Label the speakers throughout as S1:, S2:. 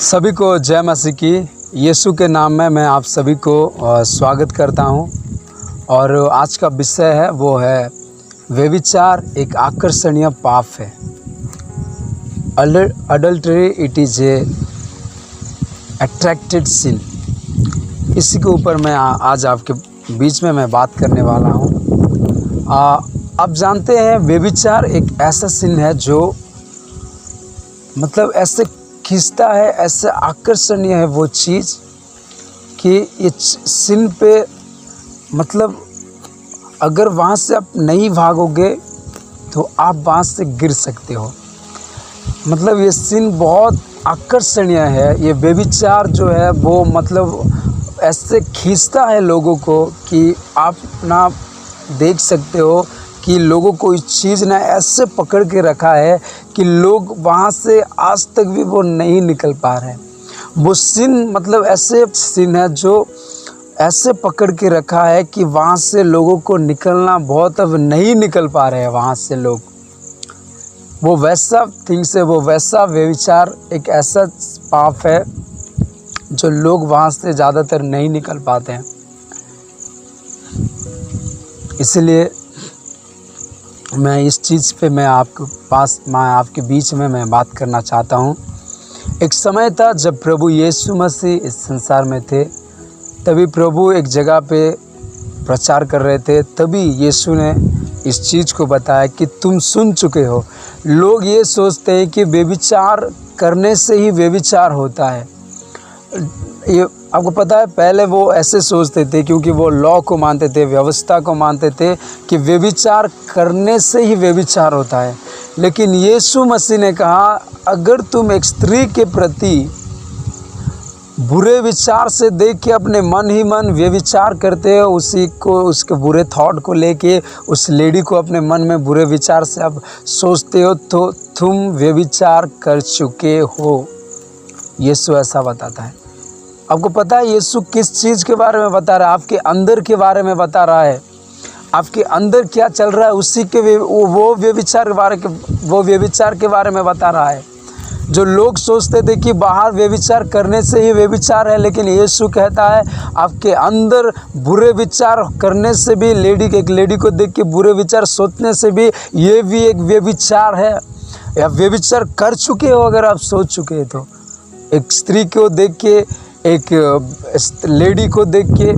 S1: सभी को जय मसीह की। यीशु के नाम में मैं आप सभी को स्वागत करता हूं। और आज का विषय है वो है व्यभिचार एक आकर्षणीय पाप है। Adultery it is a attracted सिन। इसी के ऊपर मैं आज आपके बीच में मैं बात करने वाला हूं। आप जानते हैं व्यभिचार एक ऐसा सिन है जो मतलब ऐसे खींचता है, ऐसे आकर्षणीय है वो चीज़ कि ये सिन पे मतलब अगर वहाँ से आप नहीं भागोगे तो आप वहाँ से गिर सकते हो। मतलब ये सिन बहुत आकर्षणीय है। ये व्यभिचार जो है वो मतलब ऐसे खींचता है लोगों को कि आप ना देख सकते हो कि लोगों को इस चीज़ ने ऐसे पकड़ के रखा है कि लोग वहाँ से आज तक भी वो नहीं निकल पा रहे हैं। वो सिन मतलब ऐसे सिन है जो ऐसे पकड़ के रखा है कि वहाँ से लोगों को निकलना बहुत अब नहीं निकल पा रहे हैं वहाँ से लोग। वो वैसा थिंग्स है, वो वैसा व्यभिचार एक ऐसा पाप है जो लोग वहाँ से ज़्यादातर नहीं निकल पाते हैं। इसलिए मैं इस चीज़ पे मैं आपके बीच में मैं बात करना चाहता हूँ। एक समय था जब प्रभु यीशु मसीह इस संसार में थे, तभी प्रभु एक जगह पे प्रचार कर रहे थे। तभी यीशु ने इस चीज़ को बताया कि तुम सुन चुके हो। लोग ये सोचते हैं कि व्यभिचार करने से ही व्यभिचार होता है। ये आपको पता है, पहले वो ऐसे सोचते थे क्योंकि वो लॉ को मानते थे, व्यवस्था को मानते थे कि व्यभिचार करने से ही व्यभिचार होता है। लेकिन यीशु मसीह ने कहा, अगर तुम एक स्त्री के प्रति बुरे विचार से देख के अपने मन ही मन व्यभिचार करते हो, उसी को उसके बुरे थॉट को लेके उस लेडी को अपने मन में बुरे विचार से आप सोचते हो तो तुम व्यभिचार कर चुके हो। यीशु ऐसा बताता है। आपको पता है यीशु किस चीज़ के बारे में बता रहा है? आपके अंदर के बारे में बता रहा है। आपके अंदर क्या चल रहा है उसी के वो व्यभिचार के बारे में बता रहा है। जो लोग सोचते थे कि बाहर व्यभिचार करने से ही व्यभिचार है, लेकिन यीशु कहता है आपके अंदर बुरे विचार करने से भी, एक लेडी को देख के बुरे विचार सोचने से भी ये भी एक व्यभिचार है। या व्यभिचार कर चुके हो अगर आप सोच चुके हैं तो। एक स्त्री को देख के, एक लेडी को देख के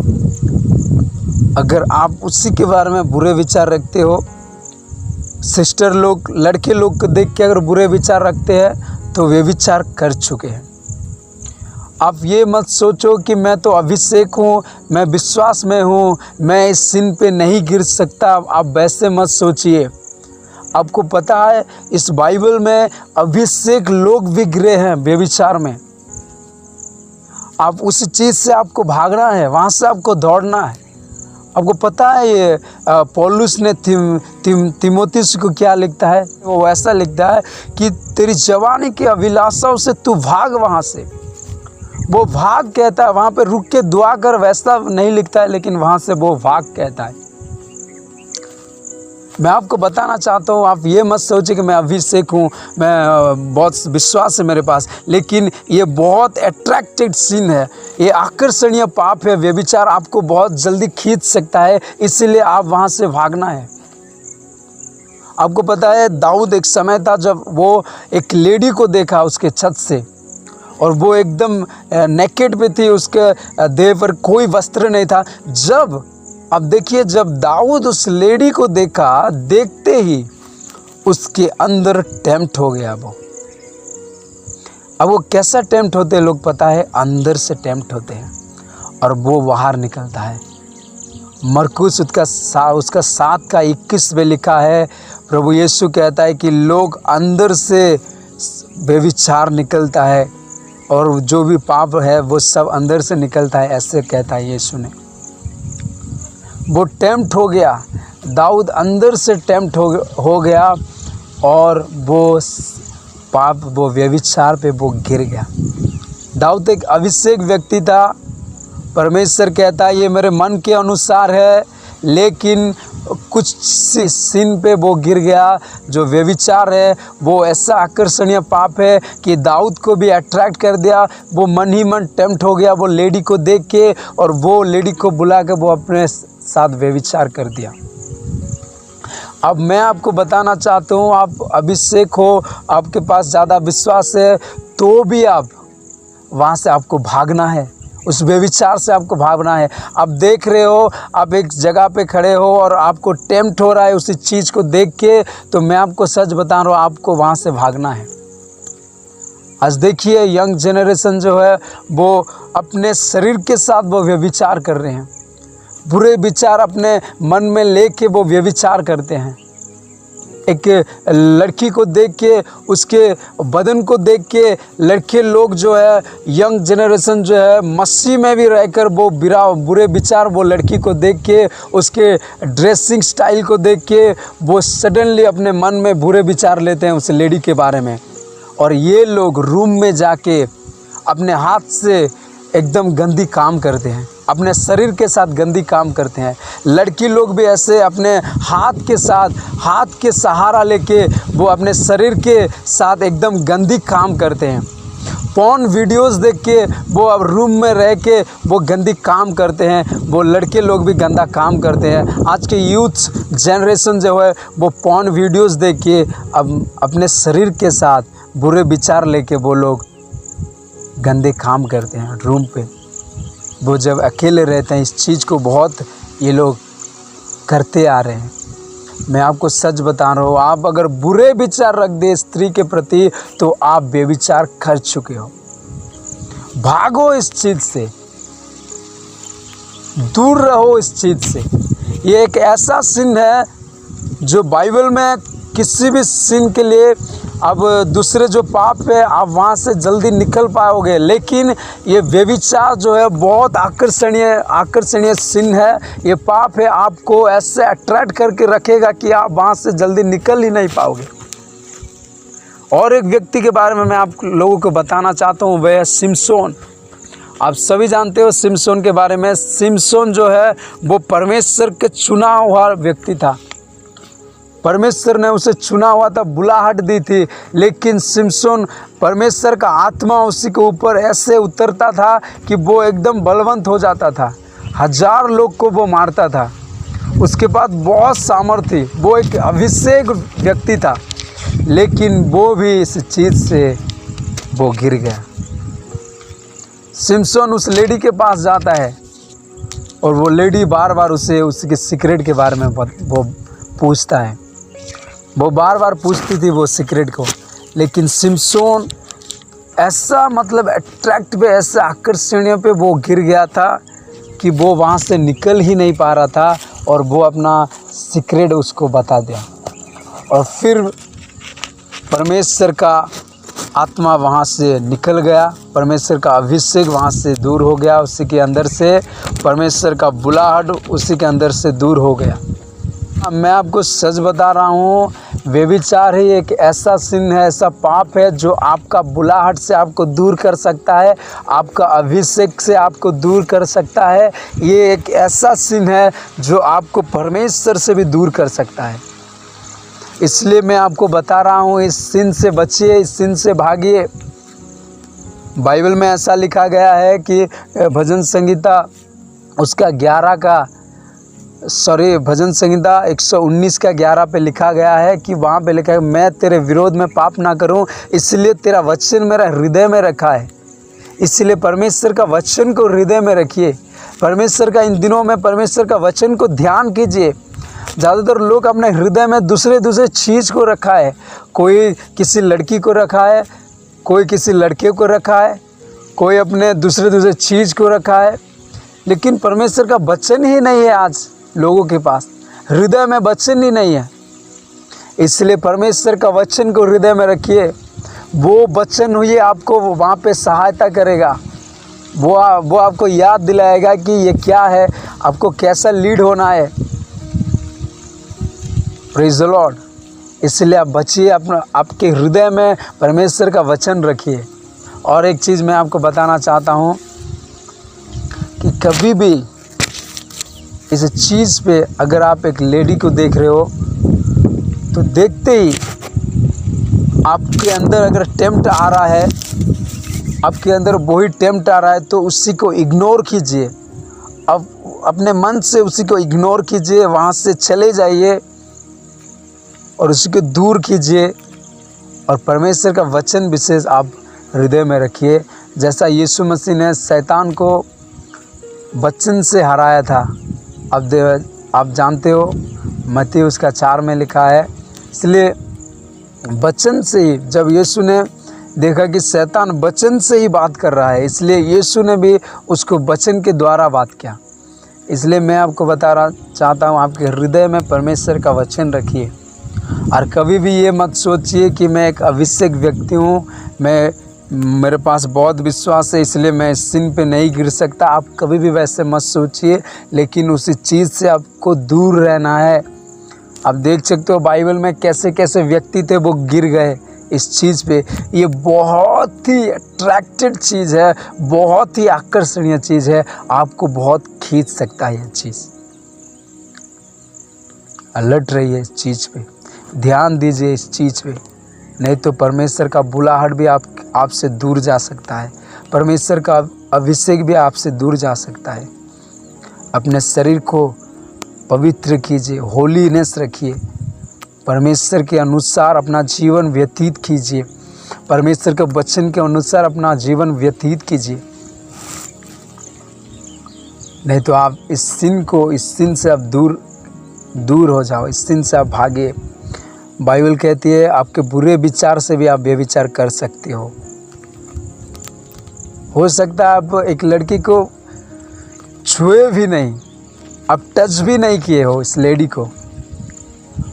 S1: अगर आप उसी के बारे में बुरे विचार रखते हो, सिस्टर लोग, लड़के लोग को देख के अगर बुरे विचार रखते हैं तो वे विचार कर चुके हैं। आप ये मत सोचो कि मैं तो अभिषेक हूँ, मैं विश्वास में हूँ, मैं इस सिन पे नहीं गिर सकता। आप वैसे मत सोचिए। आपको पता है इस बाइबल में अभिषेक लोग भी गिरे हैं व्यभिचार में। आप उस चीज़ से आपको भागना है, वहाँ से आपको दौड़ना है। आपको पता है ये पौलुस ने तीमुथियुस को क्या लिखता है? वो ऐसा लिखता है कि तेरी जवानी की अभिलाषाओं से तू भाग वहाँ से। वो भाग कहता है, वहाँ पे रुक के दुआ कर वैसा नहीं लिखता है, लेकिन वहाँ से वो भाग कहता है। मैं आपको बताना चाहता हूँ, आप ये मत सोचिए कि मैं अभिषेक हूँ, मैं बहुत विश्वास है मेरे पास, लेकिन ये बहुत अट्रैक्टेड सिन है। ये आकर्षणीय पाप है। व्यभिचार आपको बहुत जल्दी खींच सकता है, इसीलिए आप वहाँ से भागना है। आपको पता है दाऊद एक समय था जब वो एक लेडी को देखा उसके छत से, और वो एकदम नेकेड पे थी, उसके देह पर कोई वस्त्र नहीं था। अब देखिए, जब दाऊद उस लेडी को देखा, देखते ही उसके अंदर टेम्प्ट हो गया वो। अब वो कैसा टेम्प्ट होते हैं लोग पता है? अंदर से टेम्प्ट होते हैं और वो बाहर निकलता है। मरकुस उसका 7:21 में लिखा है, प्रभु यीशु कहता है कि लोग अंदर से व्यभिचार निकलता है और जो भी पाप है वो सब अंदर से निकलता है, ऐसे कहता है यीशु ने। वो टेम्प्ट हो गया, दाऊद अंदर से टेम्प्ट हो गया और वो पाप, वो व्यभिचार पे वो गिर गया। दाऊद एक अभिषेक व्यक्ति था। परमेश्वर कहता है ये मेरे मन के अनुसार है, लेकिन कुछ सीन पे वो गिर गया। जो व्यभिचार है वो ऐसा आकर्षणीय पाप है कि दाऊद को भी अट्रैक्ट कर दिया। वो मन ही मन टेम्प्ट हो गया वो लेडी को देख के, और वो लेडी को बुला के वो अपने साथ व्यभिचार कर दिया। अब मैं आपको बताना चाहता हूँ, आप अभिषेक हो, आपके पास ज़्यादा विश्वास है, तो भी आप वहाँ से आपको भागना है, उस व्यभिचार से आपको भागना है। आप देख रहे हो, आप एक जगह पे खड़े हो और आपको टेम्प्ट हो रहा है उसी चीज़ को देख के, तो मैं आपको सच बता रहा हूँ, आपको वहाँ से भागना है। आज देखिए यंग जनरेशन जो है वो अपने शरीर के साथ वो व्यभिचार कर रहे हैं, बुरे विचार अपने मन में लेके वो व्यभिचार करते हैं। एक लड़की को देख के, उसके बदन को देख के लड़के लोग जो है, यंग जनरेशन जो है, मसीह में भी रहकर वो बुरे विचार वो लड़की को देख के, उसके ड्रेसिंग स्टाइल को देख के वो सडनली अपने मन में बुरे विचार लेते हैं उस लेडी के बारे में। और ये लोग रूम में जाके अपने हाथ से एकदम गंदी काम करते हैं, अपने शरीर के साथ गंदी काम करते हैं। लड़की लोग भी ऐसे अपने हाथ के सहारा लेके वो अपने शरीर के साथ एकदम गंदी काम करते हैं। पॉर्न वीडियोस देख के वो अब रूम में रह के वो गंदी काम करते हैं। वो लड़के लोग भी गंदा काम करते हैं। आज के यूथ जनरेशन जो है वो पॉर्न वीडियोस देख के अब अपने शरीर के साथ बुरे विचार लेके वो लोग गंदे काम करते हैं रूम पे। वो जब अकेले रहते हैं, इस चीज़ को बहुत ये लोग करते आ रहे हैं। मैं आपको सच बता रहा हूँ, आप अगर बुरे विचार रख दे स्त्री के प्रति तो आप बेविचार कर चुके हो। भागो इस चीज़ से, दूर रहो इस चीज़ से। ये एक ऐसा सिन है जो बाइबल में किसी भी सिन के लिए, अब दूसरे जो पाप है आप वहाँ से जल्दी निकल पाओगे, लेकिन ये व्यभिचार जो है बहुत आकर्षणीय सिन है। ये पाप है, आपको ऐसे अट्रैक्ट करके रखेगा कि आप वहाँ से जल्दी निकल ही नहीं पाओगे। और एक व्यक्ति के बारे में मैं आप लोगों को बताना चाहता हूँ, वह है सिमसोन। आप सभी जानते हो सिमसोन के बारे में। सिमसोन जो है वो परमेश्वर के चुना हुआ व्यक्ति था। परमेश्वर ने उसे चुना हुआ था, बुलाहट दी थी, लेकिन सिमसोन, परमेश्वर का आत्मा उसी के ऊपर ऐसे उतरता था कि वो एकदम बलवंत हो जाता था। 1000 लोग को वो मारता था। उसके पास बहुत सामर्थ्य थी, वो एक अभिषेक व्यक्ति था, लेकिन वो भी इस चीज़ से वो गिर गया। सिमसोन उस लेडी के पास जाता है और वो लेडी बार बार उसे उसके सीक्रेट के बारे में वो पूछता है। वो बार बार पूछती थी वो सीक्रेट को, लेकिन सिमसोन ऐसा अट्रैक्ट पे, ऐसा आकर्षणीय पे वो गिर गया था कि वो वहाँ से निकल ही नहीं पा रहा था, और वो अपना सीक्रेट उसको बता दिया। और फिर परमेश्वर का आत्मा वहाँ से निकल गया, परमेश्वर का अभिषेक वहाँ से दूर हो गया, उसी के अंदर से परमेश्वर का बुलाहट उसी के अंदर से दूर हो गया। मैं आपको सच बता रहा हूँ, व्यभिचार ही एक ऐसा सिन है, ऐसा पाप है जो आपका बुलाहट से आपको दूर कर सकता है, आपका अभिषेक से आपको दूर कर सकता है। ये एक ऐसा सिन है जो आपको परमेश्वर से भी दूर कर सकता है। इसलिए मैं आपको बता रहा हूँ, इस सिन से बचिए, इस सिन से भागिए। बाइबल में ऐसा लिखा गया है कि भजन संहिता उसका 11 भजन संहिता 119 का 11 पे लिखा गया है कि वहाँ पे लिखा है, मैं तेरे विरोध में पाप ना करूँ, इसलिए तेरा वचन मेरा हृदय में रखा है। इसलिए परमेश्वर का वचन को हृदय में रखिए। परमेश्वर का इन दिनों में परमेश्वर का वचन को ध्यान कीजिए। ज़्यादातर लोग अपने हृदय में दूसरे चीज़ को रखा है। कोई किसी लड़की को रखा है, कोई किसी लड़के को रखा है, कोई अपने दूसरे चीज़ को रखा है, लेकिन परमेश्वर का वचन ही नहीं है। आज लोगों के पास हृदय में वचन ही नहीं है। इसलिए परमेश्वर का वचन को हृदय में रखिए। वो वचन हुई आपको वहाँ पे सहायता करेगा। वो आपको याद दिलाएगा कि ये क्या है, आपको कैसा लीड होना है। Praise the Lord. इसलिए आप बचिए, आपके हृदय में परमेश्वर का वचन रखिए। और एक चीज़ मैं आपको बताना चाहता हूँ कि कभी भी इस चीज़ पे अगर आप एक लेडी को देख रहे हो तो देखते ही आपके अंदर अगर टेम्प्ट आ रहा है, आपके अंदर वही टेम्प्ट आ रहा है तो उसी को इग्नोर कीजिए। अब अपने मन से उसी को इग्नोर कीजिए, वहाँ से चले जाइए और उसी को दूर कीजिए और परमेश्वर का वचन विशेष आप हृदय में रखिए। जैसा यीशु मसीह ने शैतान को वचन से हराया था। अब आप जानते हो मत्ती उसका 4 में लिखा है। इसलिए वचन से ही, जब यीशु ने देखा कि शैतान वचन से ही बात कर रहा है, इसलिए यीशु ने भी उसको वचन के द्वारा बात किया। इसलिए मैं आपको बताना चाहता हूँ, आपके हृदय में परमेश्वर का वचन रखिए और कभी भी ये मत सोचिए कि मैं एक अभिषेक व्यक्ति हूँ, मेरे पास बहुत विश्वास है इसलिए मैं इस सिन पे नहीं गिर सकता। आप कभी भी वैसे मत सोचिए, लेकिन उसी चीज़ से आपको दूर रहना है। आप देख सकते हो बाइबल में कैसे कैसे व्यक्ति थे वो गिर गए इस चीज़ पे। ये बहुत ही अट्रैक्टेड चीज़ है, बहुत ही आकर्षणीय चीज़ है, आपको बहुत खींच सकता है ये चीज़। अलर्ट रहिए इस चीज़ पे, ध्यान दीजिए इस चीज़ पे, नहीं तो परमेश्वर का बुलाहट भी आपसे दूर जा सकता है, परमेश्वर का अभिषेक भी आपसे दूर जा सकता है। अपने शरीर को पवित्र कीजिए, होलीनेस रखिए, परमेश्वर के अनुसार अपना जीवन व्यतीत कीजिए, परमेश्वर के वचन के अनुसार अपना जीवन व्यतीत कीजिए। नहीं तो आप इस सिन से आप दूर हो जाओ, इस सिन से आप भागे। बाइबल कहती है आपके बुरे विचार से भी आप बेविचार कर सकते हो सकता है आप एक लड़की को छुए भी नहीं, आप टच भी नहीं किए हो इस लेडी को।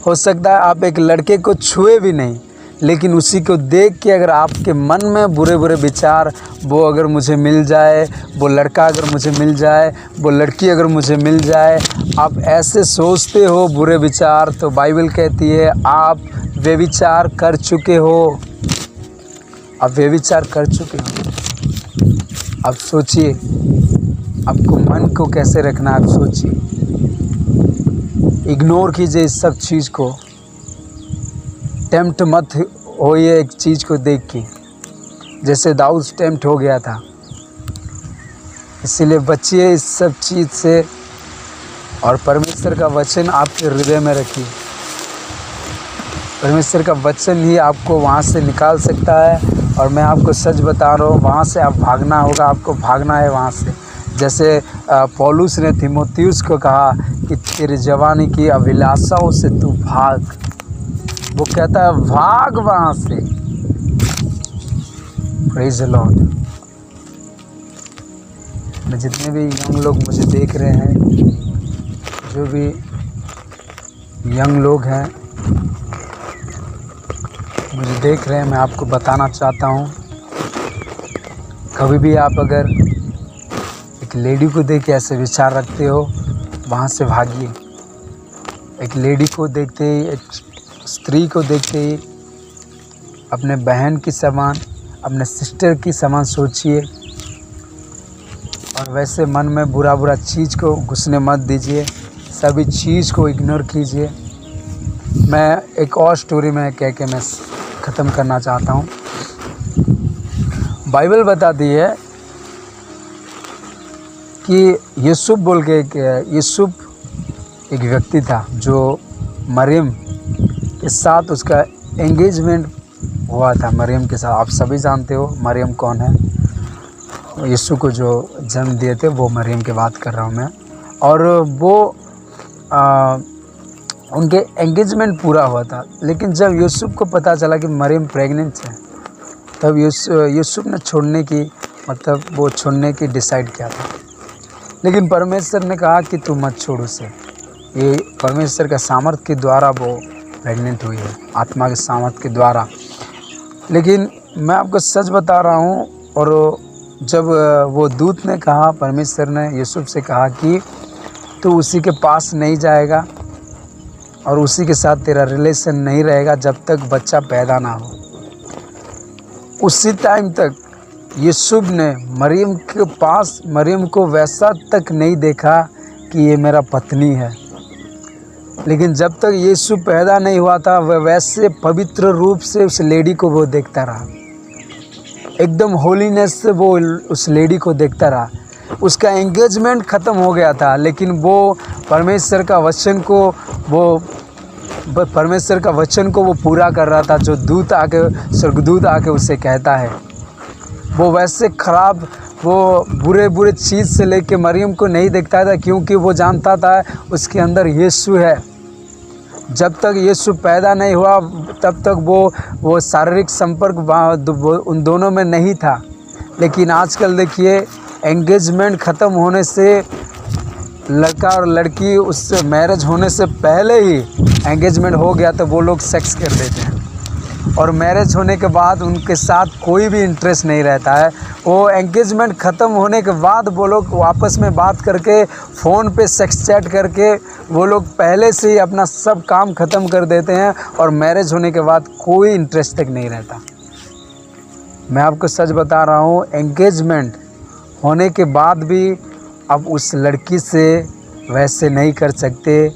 S1: हो सकता है आप एक लड़के को छुए भी नहीं, लेकिन उसी को देख के अगर आपके मन में बुरे बुरे विचार, वो अगर मुझे मिल जाए, वो लड़का अगर मुझे मिल जाए, वो लड़की अगर मुझे मिल जाए, आप ऐसे सोचते हो बुरे विचार, तो बाइबल कहती है आप व्यभिचार कर चुके हो, आप व्यभिचार कर चुके हो। अब सोचिए आपको मन को कैसे रखना है, आप सोचिए। इग्नोर कीजिए इस सब चीज़ को, टेम्प्ट मत होइए एक चीज़ को देख के, जैसे दाऊद टेम्प्ट हो गया था। इसीलिए बचिए इस सब चीज़ से और परमेश्वर का वचन आपके हृदय में रखिए। परमेश्वर का वचन ही आपको वहाँ से निकाल सकता है। और मैं आपको सच बता रहा हूँ, वहाँ से आप भागना होगा, आपको भागना है वहाँ से। जैसे पौलुस ने तीमुथियुस को कहा कि तेरी जवानी की अभिलाषाओं से तू भाग, वो कहता है भाग वहाँ से। Praise the Lord. मैं जितने भी यंग लोग मुझे देख रहे हैं, जो भी यंग लोग हैं मुझे देख रहे हैं, मैं आपको बताना चाहता हूँ, कभी भी आप अगर एक लेडी को देख के ऐसे विचार रखते हो, वहाँ से भागिए। एक लेडी को देखते ही, एक स्त्री को देखते ही अपने बहन की समान, अपने सिस्टर की समान सोचिए और वैसे मन में बुरा बुरा चीज़ को घुसने मत दीजिए, सभी चीज़ को इग्नोर कीजिए। मैं एक और स्टोरी में कह के मैं ख़त्म करना चाहता हूँ। बाइबल बताती है कि यूसुफ बोल के यूसुफ एक व्यक्ति था जो मरियम के साथ उसका एंगेजमेंट हुआ था। मरियम के साथ, आप सभी जानते हो मरियम कौन है, यीशु को जो जन्म दिए थे वो मरियम की बात कर रहा हूँ मैं। और वो उनके एंगेजमेंट पूरा हुआ था, लेकिन जब यूसुफ को पता चला कि मरियम प्रेग्नेंट है, तब यूसुफ ने छोड़ने की डिसाइड किया था। लेकिन परमेश्वर ने कहा कि तू मत छोड़ उसे, ये परमेश्वर के सामर्थ के द्वारा वो प्रेग्नेंट हुई है, आत्मा के सामर्थ के द्वारा। लेकिन मैं आपको सच बता रहा हूँ, और जब वो दूत ने कहा, परमेश्वर ने यूसुफ से कहा कि तू उसी के पास नहीं जाएगा और उसी के साथ तेरा रिलेशन नहीं रहेगा जब तक बच्चा पैदा ना हो। उसी टाइम तक यूसुफ ने मरियम के पास, मरियम को वैसा तक नहीं देखा कि ये मेरा पत्नी है। लेकिन जब तक यीशु पैदा नहीं हुआ था वह वैसे पवित्र रूप से उस लेडी को वो देखता रहा, एकदम होलीनेस से वो उस लेडी को देखता रहा। उसका एंगेजमेंट ख़त्म हो गया था, लेकिन वो परमेश्वर का वचन को वो पूरा कर रहा था, जो स्वर्गदूत आके उससे कहता है। वो वैसे ख़राब, वो बुरे चीज़ से लेके मरियम को नहीं देखता था, क्योंकि वो जानता था उसके अंदर यीशु है। जब तक यीशु पैदा नहीं हुआ तब तक वो शारीरिक संपर्क उन दोनों में नहीं था। लेकिन आजकल देखिए, एंगेजमेंट ख़त्म होने से, लड़का और लड़की उससे मैरिज होने से पहले ही एंगेजमेंट हो गया तो वो लोग सेक्स कर देते हैं, और मैरिज होने के बाद उनके साथ कोई भी इंटरेस्ट नहीं रहता है। वो एंगेजमेंट ख़त्म होने के बाद वो लोग आपस में बात करके, फ़ोन पे सेक्स चैट करके, वो लोग पहले से ही अपना सब काम ख़त्म कर देते हैं, और मैरिज होने के बाद कोई इंटरेस्ट तक नहीं रहता। मैं आपको सच बता रहा हूँ, एंगेजमेंट होने के बाद भी आप उस लड़की से वैसे नहीं कर सकते,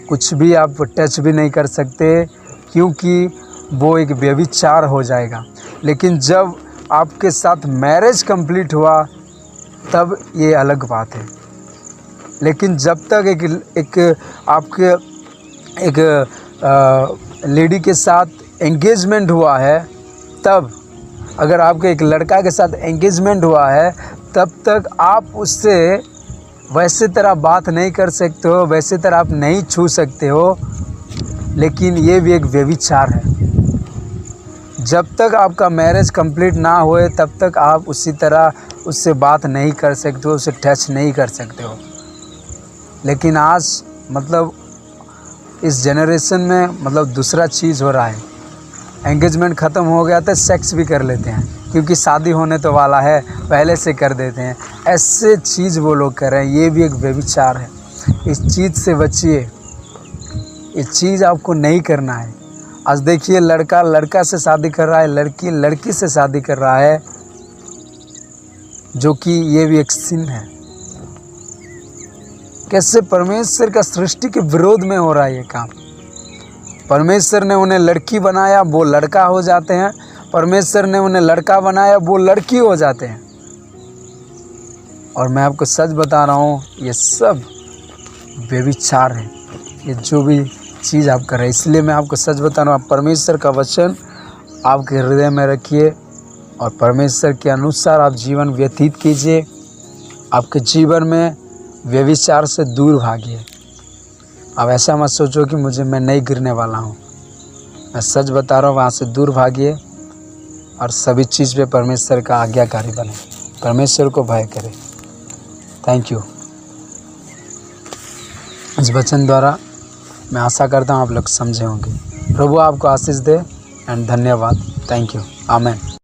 S1: कुछ भी आप टच भी नहीं कर सकते, क्योंकि वो एक व्यभिचार हो जाएगा। लेकिन जब आपके साथ मैरिज कंप्लीट हुआ तब ये अलग बात है। लेकिन जब तक एक लेडी के साथ एंगेजमेंट हुआ है, तब अगर आपके एक लड़का के साथ एंगेजमेंट हुआ है, तब तक आप उससे वैसे तरह बात नहीं कर सकते हो, वैसे तरह आप नहीं छू सकते हो। लेकिन ये भी एक व्यभिचार है। जब तक आपका मैरिज कंप्लीट ना होए तब तक आप उसी तरह उससे बात नहीं कर सकते हो, उसे टच नहीं कर सकते हो। लेकिन आज मतलब इस जनरेशन में दूसरा चीज़ हो रहा है। एंगेजमेंट ख़त्म हो गया तो सेक्स भी कर लेते हैं, क्योंकि शादी होने तो वाला है, पहले से कर देते हैं। ऐसे चीज़ वो लोग कर रहे हैं, ये भी एक व्यभिचार है। इस चीज़ से बचिए, ये चीज़ आपको नहीं करना है। आज देखिए, लड़का लड़का से शादी कर रहा है, लड़की लड़की से शादी कर रहा है, जो कि ये भी एक सिन है। कैसे परमेश्वर का सृष्टि के विरोध में हो रहा है ये काम। परमेश्वर ने उन्हें लड़की बनाया, वो लड़का हो जाते हैं। परमेश्वर ने उन्हें लड़का बनाया, वो लड़की हो जाते हैं। और मैं आपको सच बता रहा हूँ, ये सब व्यभिचार है, ये जो भी चीज़ आप कर रहे हैं। इसलिए मैं आपको सच बता रहा हूँ, आप परमेश्वर का वचन आपके हृदय में रखिए और परमेश्वर के अनुसार आप जीवन व्यतीत कीजिए। आपके जीवन में व्यभिचार से दूर भागिए। अब ऐसा मत सोचो कि मैं नहीं गिरने वाला हूँ। मैं सच बता रहा हूँ, वहाँ से दूर भागिए और सभी चीज़ पे परमेश्वर का आज्ञाकारी बने, परमेश्वर को भय करें। Thank you. इस वचन द्वारा मैं आशा करता हूँ आप लोग समझे होंगे। प्रभु आपको आशीष दे एंड धन्यवाद। Thank you. आमीन।